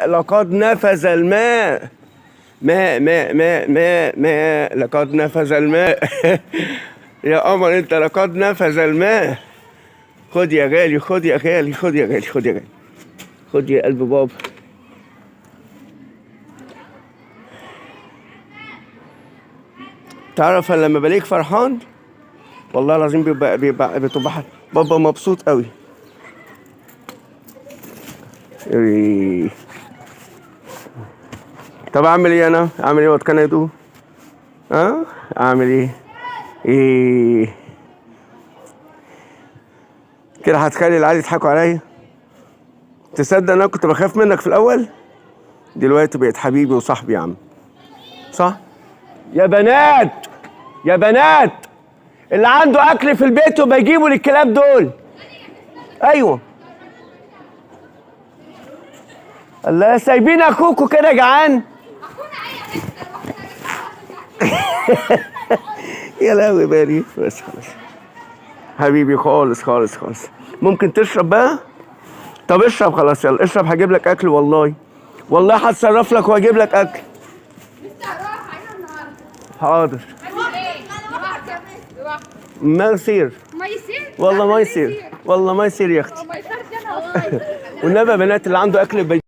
لقد نفذ الماء. ماء لقد نفذ الماء. يا قمر انت، لقد نفذ الماء. خد يا غالي، خد يا غالي، خد يا غالي، خد يا غالي، خد يا قلب بابا. تعرف لما بلاقيك فرحان والله العظيم بتبقى بابا مبسوط قوي. طب اعمل ايه انا؟ اعمل ايه واتكلم يدو؟ اعمل ايه كده؟ هتخلي العيال يضحكوا عليا؟ تصدق انا كنت بخاف منك في الاول، دلوقتي بقيت حبيبي وصاحبي يا عم. صح يا بنات؟ يا بنات اللي عنده اكل في البيت وبيجيبوا للكلاب دول. ايوه الله، سايبين اخوكوا كده جعان. يا لهوي باري. بس خلاص حبيبي، خالص خالص خالص. ممكن تشرب بقى؟ طب اشرب خلاص، يلا اشرب، هجيب لك اكل والله. والله هتصرف لك واجيب لك اكل. حاضر. ما يصير والله، ما يصير والله، ما يصير يا اختي. والنبي يا بنات اللي عنده اكل